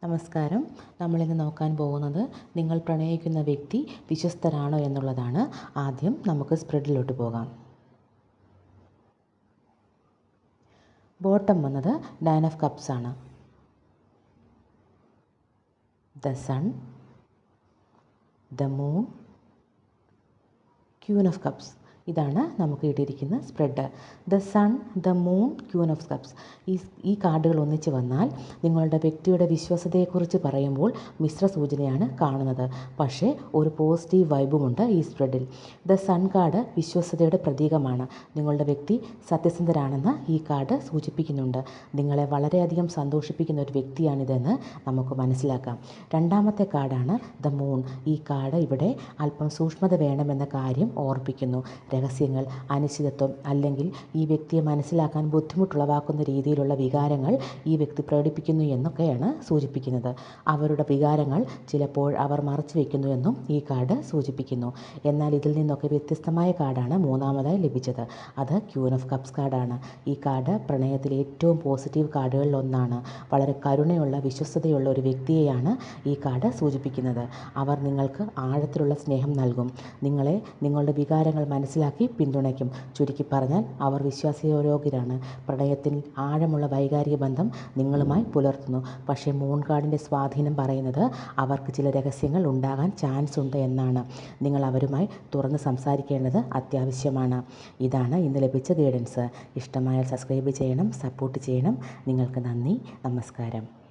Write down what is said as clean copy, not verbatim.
നമസ്കാരം. നമ്മളിന്ന് നോക്കാൻ പോകുന്നത് നിങ്ങൾ പ്രണയിക്കുന്ന വ്യക്തി വിശ്വസ്തരാണോ എന്നുള്ളതാണ്. ആദ്യം നമുക്ക് സ്പ്രെഡിലോട്ട് പോകാം. ബോട്ടം വന്നത് 9 ഓഫ് കപ്സ് ആണ്. The sun, the moon, queen of cups. ഇതാണ് നമുക്ക് കിട്ടിയിരിക്കുന്ന spread. The sun, the moon, queen of cups. ഈ കാർഡുകൾ ഒന്നിച്ച് വന്നാൽ നിങ്ങളുടെ വ്യക്തിയുടെ വിശ്വാസ്യതയെക്കുറിച്ച് പറയുമ്പോൾ മിശ്ര സൂചനയാണ് കാണുന്നത്. പക്ഷേ ഒരു പോസിറ്റീവ് വൈബുമുണ്ട് ഈ സ്പ്രെഡിൽ. ദ സൺ കാർഡ് വിശ്വാസ്യതയുടെ പ്രതീകമാണ്. നിങ്ങളുടെ വ്യക്തി സത്യസന്ധരാണെന്ന് ഈ കാർഡ് സൂചിപ്പിക്കുന്നുണ്ട്. നിങ്ങളെ വളരെയധികം സന്തോഷിപ്പിക്കുന്ന ഒരു വ്യക്തിയാണിതെന്ന് നമുക്ക് മനസ്സിലാക്കാം. രണ്ടാമത്തെ കാർഡാണ് ദ മൂൺ. ഈ കാർഡ് ഇവിടെ അല്പം സൂക്ഷ്മത വേണമെന്ന കാര്യം ഓർപ്പിക്കുന്നു. രഹസ്യങ്ങൾ, അനിശ്ചിതത്വം അല്ലെങ്കിൽ ഈ വ്യക്തിയെ മനസ്സിലാക്കാൻ ബുദ്ധിമുട്ടുളവാക്കുന്ന രീതിയിലുള്ള വികാരങ്ങൾ ഈ വ്യക്തി പ്രകടിപ്പിക്കുന്നു എന്നൊക്കെയാണ് സൂചിപ്പിക്കുന്നത്. അവരുടെ വികാരങ്ങൾ ചിലപ്പോൾ അവർ മറച്ചു വയ്ക്കുന്നു എന്നും ഈ കാർഡ് സൂചിപ്പിക്കുന്നു. എന്നാൽ ഇതിൽ നിന്നൊക്കെ വ്യത്യസ്തമായ കാർഡാണ് മൂന്നാമതായി ലഭിച്ചത്. അത് ക്യൂൻ ഓഫ് കപ്സ് കാർഡാണ്. ഈ കാർഡ് പ്രണയത്തിലെ ഏറ്റവും പോസിറ്റീവ് കാർഡുകളിൽ ഒന്നാണ്. വളരെ കരുണയുള്ള, വിശ്വസ്തതയുള്ള ഒരു വ്യക്തിയെയാണ് ഈ കാർഡ് സൂചിപ്പിക്കുന്നത്. അവർ നിങ്ങൾക്ക് ആഴത്തിലുള്ള സ്നേഹം നൽകും. നിങ്ങളെ നിങ്ങളുടെ വികാരങ്ങൾ മനസ്സിലാക്കി പിന്തുണയ്ക്കും. ചുരുക്കി പറഞ്ഞാൽ അവർ വിശ്വാസയോഗ്യരാണ്. പ്രണയത്തിൽ ആഴമുള്ള വൈകാരിക ബന്ധം നിങ്ങളുമായി പുലർത്തുന്നു. പക്ഷേ മൂൺ കാർഡിൻ്റെ സ്വാധീനം പറയുന്നത് അവർക്ക് ചില രഹസ്യങ്ങൾ ഉണ്ടാകാൻ ചാൻസ് ഉണ്ട് എന്നാണ്. നിങ്ങൾ അവരുമായി തുറന്ന് സംസാരിക്കേണ്ടത് അത്യാവശ്യമാണ്. ഇതാണ് ഇന്ന് ലഭിച്ച ഗൈഡൻസ്. ഇഷ്ടമായാൽ സബ്സ്ക്രൈബ് ചെയ്യണം, സപ്പോർട്ട് ചെയ്യണം. നിങ്ങൾക്ക് നന്ദി. നമസ്കാരം.